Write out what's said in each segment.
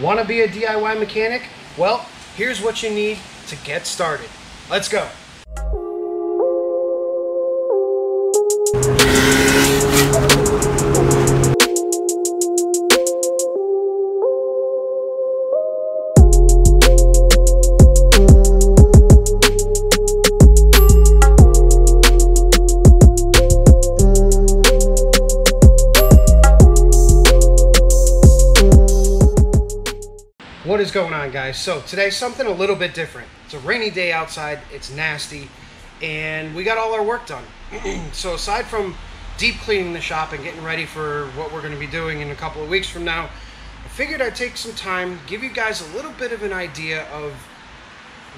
Want to be a DIY mechanic? Well, here's what you need to get started. Let's go. What is going on, guys? So today's something a little bit different. It's a rainy day outside, it's nasty, and we got all our work done. So aside from deep cleaning the shop and getting ready for what we're going to be doing in a couple of weeks from now, I figured I'd take some time, give you guys a little bit of an idea of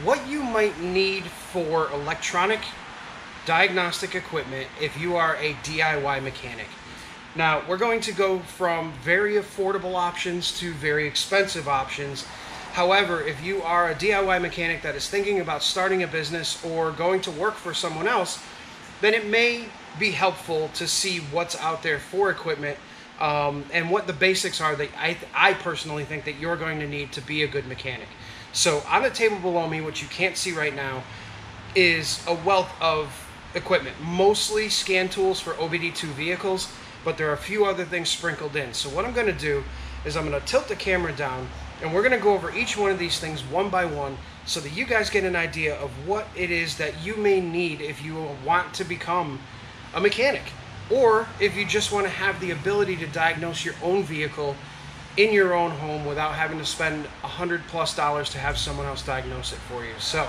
what you might need for electronic diagnostic equipment if you are a DIY mechanic. Now, we're going to go from very affordable options to very expensive options. However, if you are a DIY mechanic that is thinking about starting a business or going to work for someone else, then it may be helpful to see what's out there for equipment and what the basics are that I personally think that you're going to need to be a good mechanic. So on the table below me, what you can't see right now, is a wealth of equipment, mostly scan tools for OBD2 vehicles, but there are a few other things sprinkled in. So what I'm going to do is I'm going to tilt the camera down and we're going to go over each one of these things one by one so that you guys get an idea of what it is that you may need if you want to become a mechanic, or if you just want to have the ability to diagnose your own vehicle in your own home without having to spend $100+ to have someone else diagnose it for you. So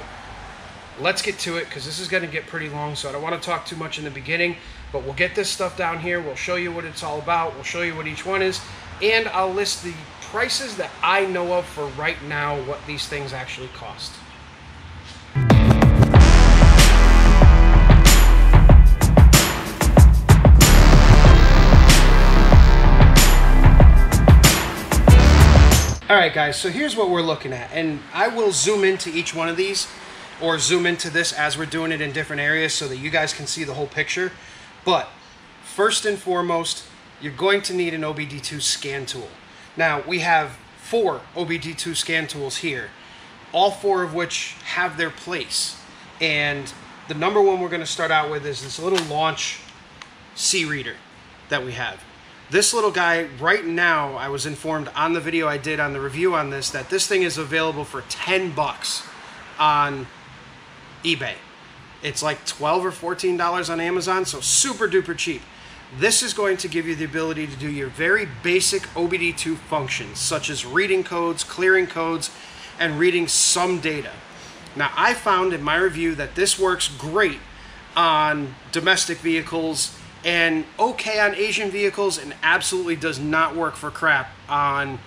let's get to it, because this is going to get pretty long, so I don't want to talk too much in the beginning, but we'll get this stuff down here. We'll show you what it's all about. We'll show you what each one is, and I'll list the prices that I know of for right now, what these things actually cost. Alright guys, so here's what we're looking at, and I will zoom into each one of these, or zoom into this as we're doing it in different areas so that you guys can see the whole picture. But first and foremost, you're going to need an OBD2 scan tool. Now, we have 4 OBD2 scan tools here, all 4 of which have their place. And the number one we're going to start out with is this little launch C reader that we have. This little guy, right now, I was informed on the video I did on the review on this, that this thing is available for 10 bucks on eBay. It's like $12 or $14 on Amazon, so super duper cheap. This is going to give you the ability to do your very basic OBD2 functions, such as reading codes, clearing codes, and reading some data. Now, I found in my review that this works great on domestic vehicles and okay on Asian vehicles, and absolutely does not work for crap on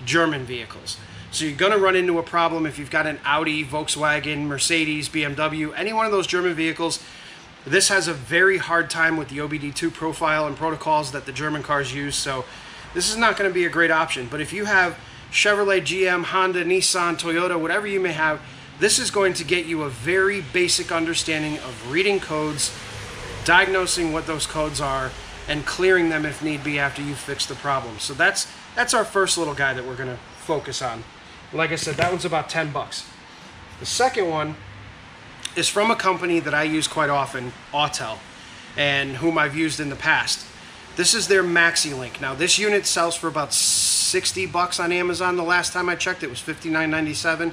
German vehicles. So you're going to run into a problem if you've got an Audi, Volkswagen, Mercedes, BMW, any one of those German vehicles. This has a very hard time with the OBD2 profile and protocols that the German cars use, so this is not going to be a great option. But if you have Chevrolet, GM, Honda, Nissan, Toyota, whatever you may have, this is going to get you a very basic understanding of reading codes, diagnosing what those codes are, and clearing them if need be after you fix the problem. So that's our first little guy that we're going to focus on. Like I said, that one's about 10 bucks. The second one is from a company that I use quite often, Autel, and whom I've used in the past. This is their MaxiLink. Now, this unit sells for about 60 bucks on Amazon. The last time I checked, it was $59.97.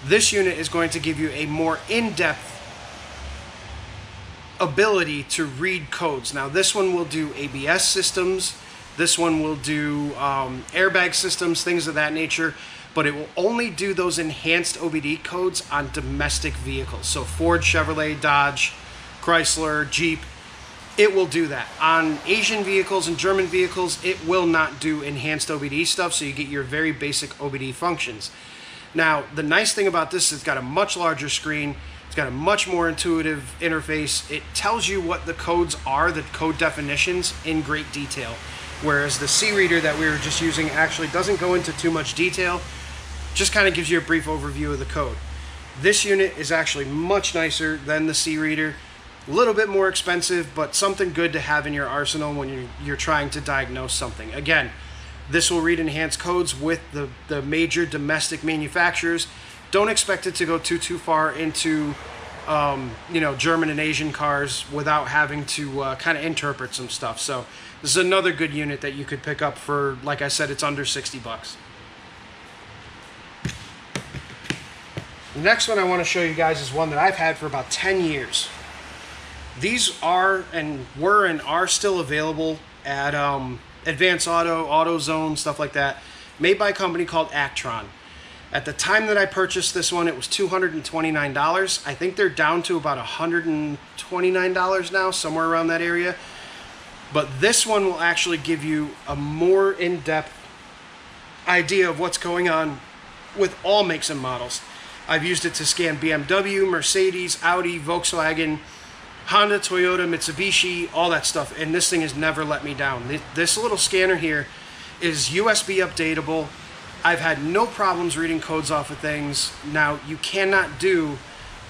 This unit is going to give you a more in-depth ability to read codes. Now, this one will do ABS systems. This one will do airbag systems, things of that nature, but it will only do those enhanced OBD codes on domestic vehicles. So Ford, Chevrolet, Dodge, Chrysler, Jeep, it will do that. On Asian vehicles and German vehicles, it will not do enhanced OBD stuff, so you get your very basic OBD functions. Now, the nice thing about this is it's got a much larger screen. It's got a much more intuitive interface. It tells you what the codes are, the code definitions, in great detail. Whereas the C reader that we were just using actually doesn't go into too much detail, just kind of gives you a brief overview of the code. This unit is actually much nicer than the C reader. A little bit more expensive, but something good to have in your arsenal when you're trying to diagnose something. Again, This will read enhanced codes with the major domestic manufacturers. Don't expect it to go too far into you know, German and Asian cars without having to kind of interpret some stuff. So this is another good unit that you could pick up for, like I said, it's under 60 bucks. The next one I want to show you guys is one that I've had for about 10 years. These are and were and are still available at Advance Auto, AutoZone, stuff like that, made by a company called Actron. At the time that I purchased this one, it was $229. I think they're down to about $129 now, somewhere around that area. But this one will actually give you a more in-depth idea of what's going on with all makes and models. I've used it to scan BMW, Mercedes, Audi, Volkswagen, Honda, Toyota, Mitsubishi, all that stuff, and this thing has never let me down. This little scanner here is USB updatable. I've had no problems reading codes off of things. Now, you cannot do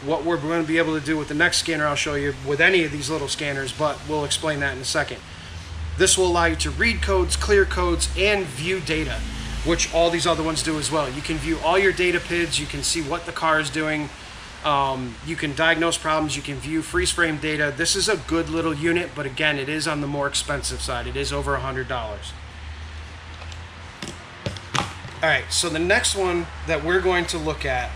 what we're going to be able to do with the next scanner I'll show you with any of these little scanners, but we'll explain that in a second. This will allow you to read codes, clear codes, and view data, which all these other ones do as well. You can view all your data PIDs, you can see what the car is doing, you can diagnose problems, you can view freeze frame data. This is a good little unit, but again, it is on the more expensive side. It is over $100. All right, so the next one that we're going to look at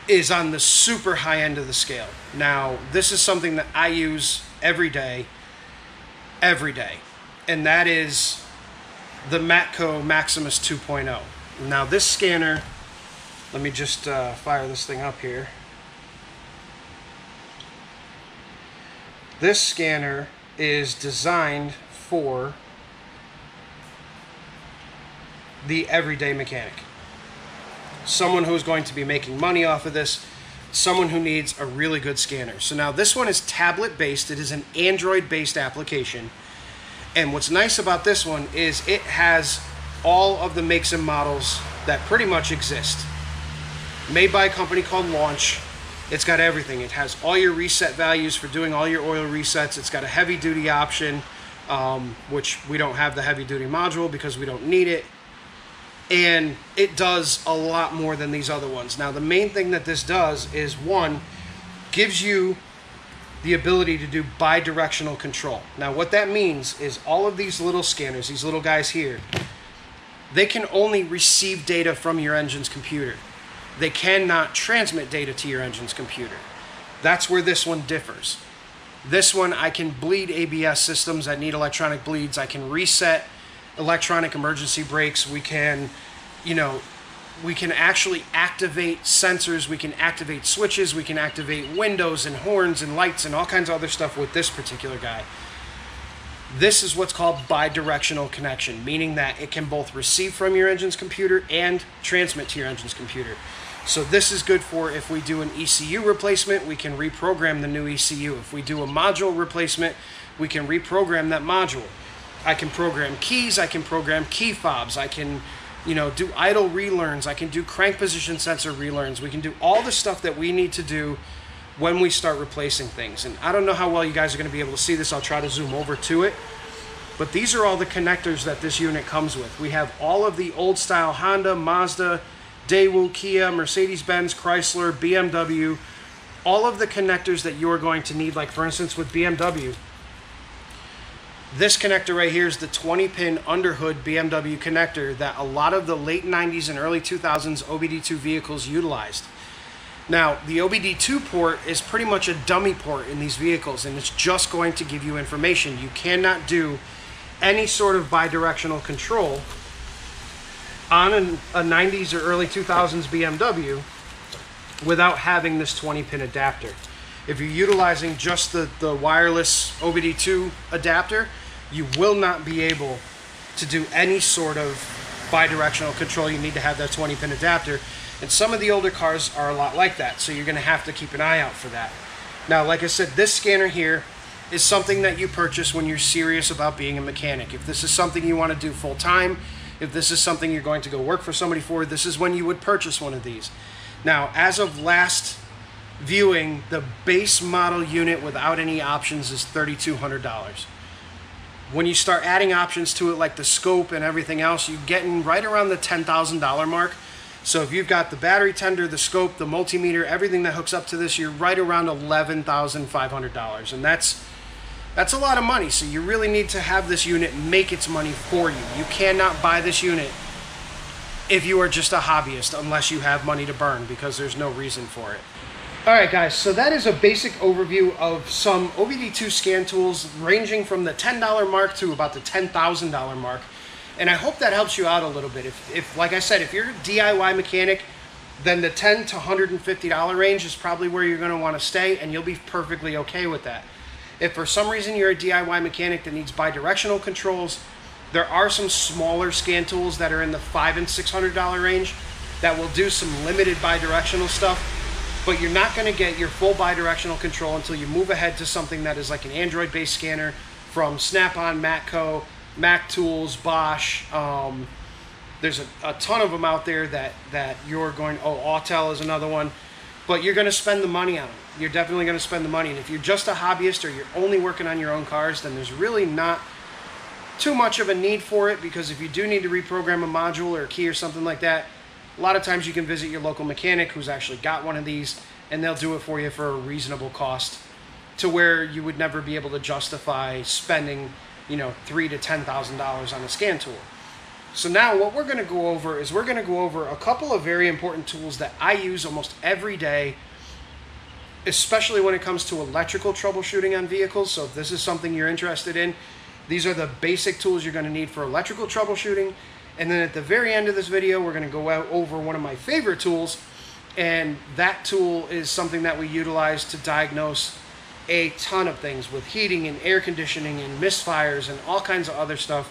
is on the super high end of the scale. Now, this is something that I use every day, and that is the Matco Maximus 2.0. Now, this scanner, let me just fire this thing up here. This scanner is designed for the everyday mechanic. Someone who's going to be making money off of this, someone who needs a really good scanner. So now this one is tablet based. It is an Android based application. And what's nice about this one is it has all of the makes and models that pretty much exist. Made by a company called Launch. It's got everything. It has all your reset values for doing all your oil resets. It's got a heavy duty option, which we don't have the heavy duty module because we don't need it. And it does a lot more than these other ones. Now, the main thing that this does is, one, gives you the ability to do bi-directional control. Now, what that means is all of these little scanners, these little guys here, they can only receive data from your engine's computer. They cannot transmit data to your engine's computer. That's where this one differs. This one, I can bleed ABS systems that need electronic bleeds. I can reset electronic emergency brakes. We can, you know, we can actually activate sensors. We can activate switches. We can activate windows and horns and lights and all kinds of other stuff with this particular guy. This is what's called bi-directional connection, meaning that it can both receive from your engine's computer and transmit to your engine's computer. So this is good for if we do an ECU replacement, we can reprogram the new ECU. If we do a module replacement, we can reprogram that module. I can program keys, I can program key fobs, I can, you know, do idle relearns, I can do crank position sensor relearns. We can do all the stuff that we need to do when we start replacing things. And I don't know how well you guys are going to be able to see this. I'll try to zoom over to it. But these are all the connectors that this unit comes with. We have all of the old style Honda, Mazda, Daewoo, Kia, Mercedes-Benz, Chrysler, BMW, all of the connectors that you're going to need. Like for instance with BMW, this connector right here is the 20-pin underhood BMW connector that a lot of the late 90s and early 2000s OBD2 vehicles utilized. Now, the OBD2 port is pretty much a dummy port in these vehicles, and it's just going to give you information. You cannot do any sort of bi-directional control on a 90s or early 2000s BMW without having this 20-pin adapter. If you're utilizing just the wireless OBD2 adapter, you will not be able to do any sort of bi-directional control. You need to have that 20-pin adapter. And some of the older cars are a lot like that, so you're going to have to keep an eye out for that. Now, like I said, this scanner here is something that you purchase when you're serious about being a mechanic. If this is something you want to do full-time, if this is something you're going to go work for somebody for, this is when you would purchase one of these. Now, as of last viewing, the base model unit without any options is $3,200. When you start adding options to it, like the scope and everything else, you're getting right around the $10,000 mark. So if you've got the battery tender, the scope, the multimeter, everything that hooks up to this, you're right around $11,500. And that's a lot of money. So you really need to have this unit make its money for you. You cannot buy this unit if you are just a hobbyist unless you have money to burn, because there's no reason for it. All right, guys, so that is a basic overview of some OBD2 scan tools ranging from the $10 mark to about the $10,000 mark. And I hope that helps you out a little bit. If like I said, if you're a DIY mechanic, then the $10 to $150 range is probably where you're going to want to stay, and you'll be perfectly okay with that. If for some reason you're a DIY mechanic that needs bi-directional controls, there are some smaller scan tools that are in the $500 and $600 range that will do some limited bi-directional stuff. But you're not going to get your full bi-directional control until you move ahead to something that is like an Android-based scanner from Snap-on, Matco, Mac Tools, Bosch. There's a ton of them out there that you're going, Autel is another one. But you're going to spend the money on them. You're definitely going to spend the money. And if you're just a hobbyist or you're only working on your own cars, then there's really not too much of a need for it, because if you do need to reprogram a module or a key or something like that, a lot of times you can visit your local mechanic who's actually got one of these, and they'll do it for you for a reasonable cost, to where you would never be able to justify spending, $3,000 to $10,000 on a scan tool. So now what we're going to go over is we're going to go over a couple of very important tools that I use almost every day, especially when it comes to electrical troubleshooting on vehicles. So if this is something you're interested in, these are the basic tools you're going to need for electrical troubleshooting. And then at the very end of this video, we're going to go over one of my favorite tools, and that tool is something that we utilize to diagnose a ton of things with heating and air conditioning and misfires and all kinds of other stuff.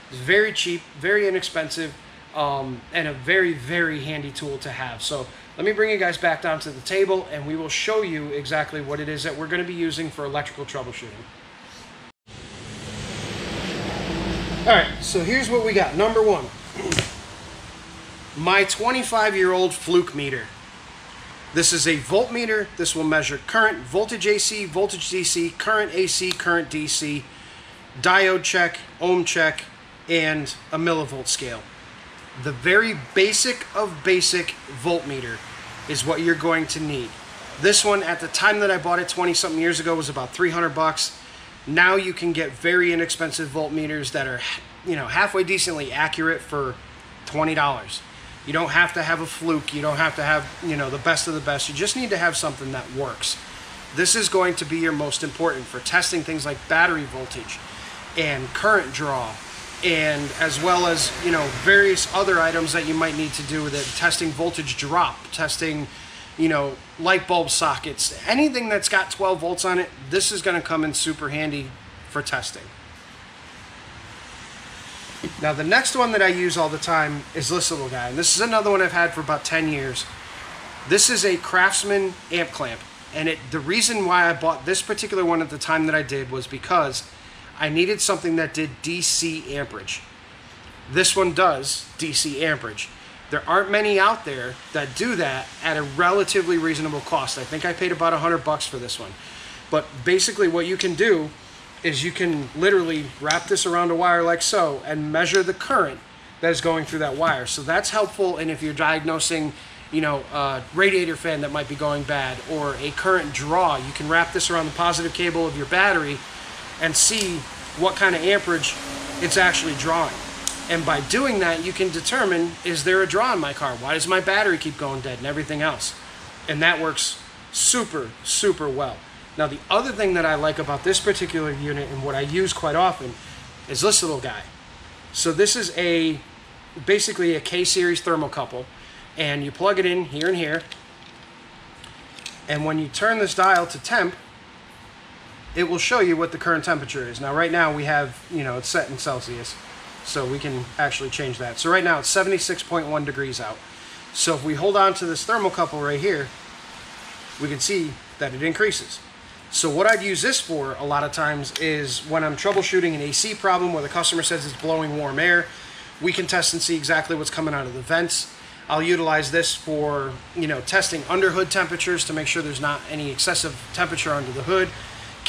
It's very cheap, very inexpensive, and a very, very handy tool to have. So let me bring you guys back down to the table, and we will show you exactly what it is that we're going to be using for electrical troubleshooting. All right, so here's what we got. Number one, my 25-year-old fluke meter. This is a voltmeter. This will measure current, voltage AC, voltage DC, current AC, current DC, diode check, ohm check, and a millivolt scale. The very basic of basic voltmeter is what you're going to need. This one, at the time that I bought it 20-something years ago, was about 300 bucks. Now you can get very inexpensive voltmeters that are, halfway decently accurate for $20. You don't have to have a fluke. You don't have to have, the best of the best. You just need to have something that works. This is going to be your most important for testing things like battery voltage and current draw, and as well as, various other items that you might need to do with it. Testing voltage drop, testing, light bulb sockets, anything that's got 12 volts on it, this is going to come in super handy for testing. Now the next one that I use all the time is this little guy, and this is another one I've had for about 10 years. This is a Craftsman amp clamp, and the reason why I bought this particular one at the time that I did was because I needed something that did DC amperage. This one does DC amperage. There aren't many out there that do that at a relatively reasonable cost. I think I paid about 100 bucks for this one. But basically what you can do is you can literally wrap this around a wire like so and measure the current that is going through that wire. So that's helpful, and if you're diagnosing, a radiator fan that might be going bad or a current draw, you can wrap this around the positive cable of your battery and see what kind of amperage it's actually drawing. And by doing that, you can determine, is there a draw in my car? Why does my battery keep going dead and everything else? And that works super, super well. Now, the other thing that I like about this particular unit and what I use quite often is this little guy. So this is basically a K-series thermocouple, and you plug it in here and here. And when you turn this dial to temp, it will show you what the current temperature is. Now, right now we have, it's set in Celsius, so we can actually change that. So right now it's 76.1 degrees out. So if we hold on to this thermocouple right here, we can see that it increases. So what I'd use this for a lot of times is when I'm troubleshooting an AC problem where the customer says it's blowing warm air, we can test and see exactly what's coming out of the vents. I'll utilize this for, testing under hood temperatures to make sure there's not any excessive temperature under the hood.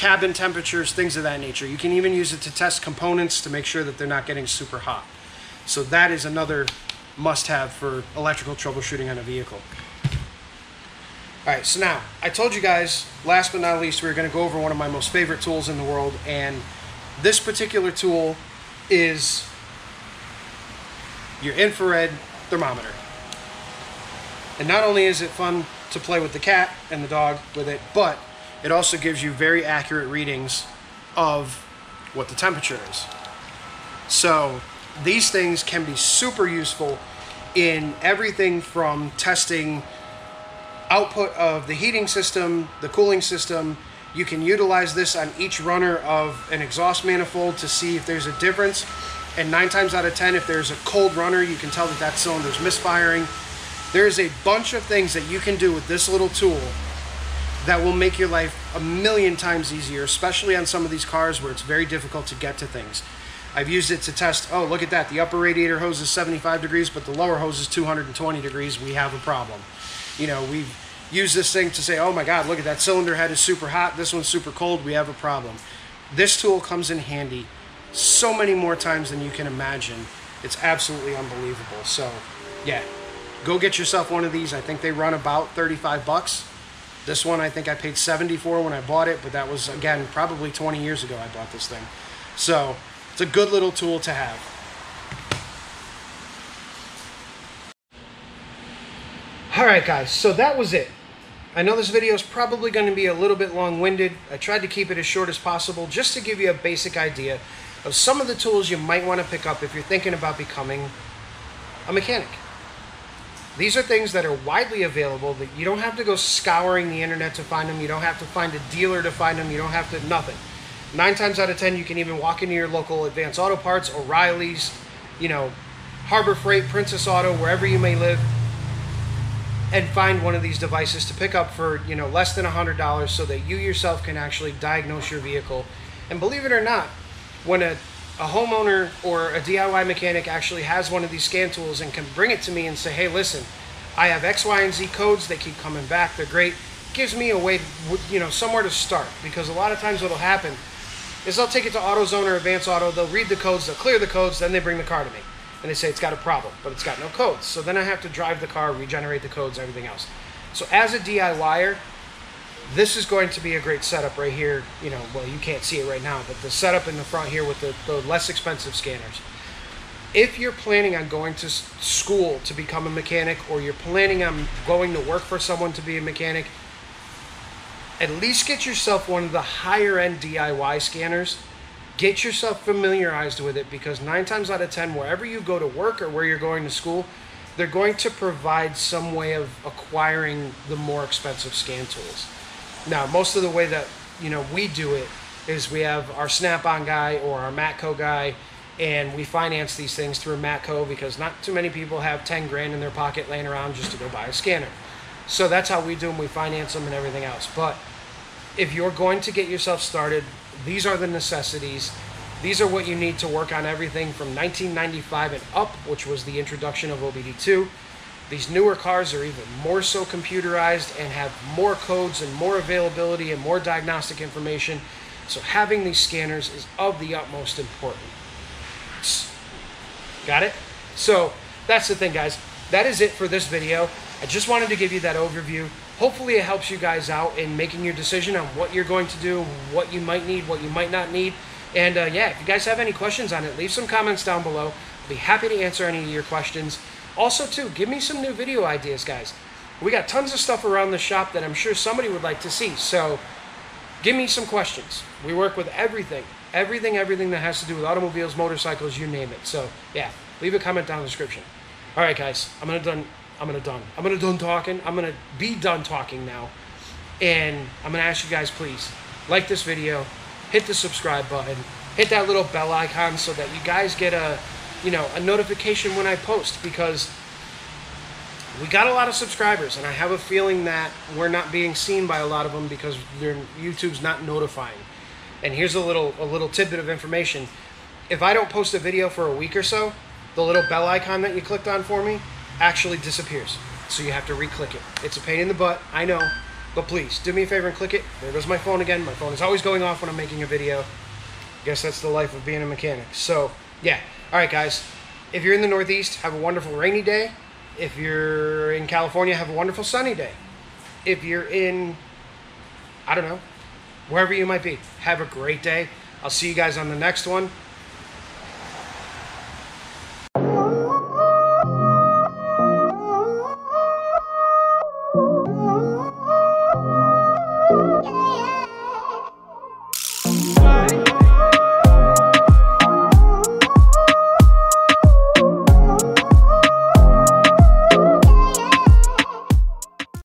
cabin temperatures, things of that nature. You can even use it to test components to make sure that they're not getting super hot. So that is another must-have for electrical troubleshooting on a vehicle. All right, so now, I told you guys, last but not least, we were going to go over one of my most favorite tools in the world, and this particular tool is your infrared thermometer. And not only is it fun to play with the cat and the dog with it, but it also gives you very accurate readings of what the temperature is. So these things can be super useful in everything from testing output of the heating system, the cooling system. You can utilize this on each runner of an exhaust manifold to see if there's a difference. And 9 times out of 10, if there's a cold runner, you can tell that that cylinder's misfiring. There's a bunch of things that you can do with this little tool that will make your life a million times easier, especially on some of these cars where it's very difficult to get to things. I've used it to test, oh, look at that, the upper radiator hose is 75 degrees, but the lower hose is 220 degrees. We have a problem. You know, we've used this thing to say, oh my God, look at that cylinder head is super hot, this one's super cold, we have a problem. This tool comes in handy so many more times than you can imagine. It's absolutely unbelievable. So yeah, go get yourself one of these. I think they run about 35 bucks. This one I think I paid 74 when I bought it, but that was, again, probably 20 years ago I bought this thing. So it's a good little tool to have. Alright guys, so that was it. I know this video is probably going to be a little bit long-winded. I tried to keep it as short as possible just to give you a basic idea of some of the tools you might want to pick up if you're thinking about becoming a mechanic. These are things that are widely available, that you don't have to go scouring the internet to find them. You don't have to find a dealer to find them. You don't have to, nothing. 9 times out of 10, you can even walk into your local Advanced Auto Parts, O'Reilly's, you know, Harbor Freight, Princess Auto, wherever you may live, and find one of these devices to pick up for, you know, less than $100 so that you yourself can actually diagnose your vehicle. And believe it or not, when a homeowner or a DIY mechanic actually has one of these scan tools and can bring it to me and say, hey, listen, I have X, Y, and Z codes, they keep coming back, they're great, gives me a way, you know, somewhere to start. Because a lot of times what'll happen is they'll take it to AutoZone or Advanced Auto, they'll read the codes, they'll clear the codes, then they bring the car to me. And they say it's got a problem, but it's got no codes. So then I have to drive the car, regenerate the codes, everything else. So as a DIYer, this is going to be a great setup right here. You know, well, you can't see it right now, but the setup in the front here with the less expensive scanners. If you're planning on going to school to become a mechanic, or you're planning on going to work for someone to be a mechanic, at least get yourself one of the higher end DIY scanners. Get yourself familiarized with it, because 9 times out of 10, wherever you go to work or where you're going to school, they're going to provide some way of acquiring the more expensive scan tools. Now, most of the way that, you know, we do it is we have our Snap-on guy or our Matco guy, and we finance these things through Matco, because not too many people have 10 grand in their pocket laying around just to go buy a scanner. So that's how we do them. We finance them and everything else. But if you're going to get yourself started, these are the necessities. These are what you need to work on everything from 1995 and up, which was the introduction of OBD2. These newer cars are even more so computerized and have more codes and more availability and more diagnostic information. So having these scanners is of the utmost importance. Got it? So that's the thing, guys. That is it for this video. I just wanted to give you that overview. Hopefully it helps you guys out in making your decision on what you're going to do, what you might need, what you might not need. And yeah, if you guys have any questions on it, leave some comments down below. I'll be happy to answer any of your questions. Also, too, give me some new video ideas, guys. We got tons of stuff around the shop that I'm sure somebody would like to see. So give me some questions. We work with everything that has to do with automobiles, motorcycles, you name it. So yeah, leave a comment down in the description. All right, guys, I'm gonna be done talking now, and I'm gonna ask you guys, please like this video, hit the subscribe button, hit that little bell icon so that you guys get a notification when I post, because we got a lot of subscribers, and I have a feeling that we're not being seen by a lot of them because YouTube's not notifying. And here's a little tidbit of information. If I don't post a video for a week or so, the little bell icon that you clicked on for me actually disappears. So you have to re-click it. It's a pain in the butt, I know, But please, do me a favor and click it. There goes my phone again. My phone is always going off when I'm making a video. Guess that's the life of being a mechanic. So, yeah. All right, guys. If you're in the Northeast, have a wonderful rainy day. If you're in California, have a wonderful sunny day. If you're in, I don't know, wherever you might be, have a great day. I'll see you guys on the next one.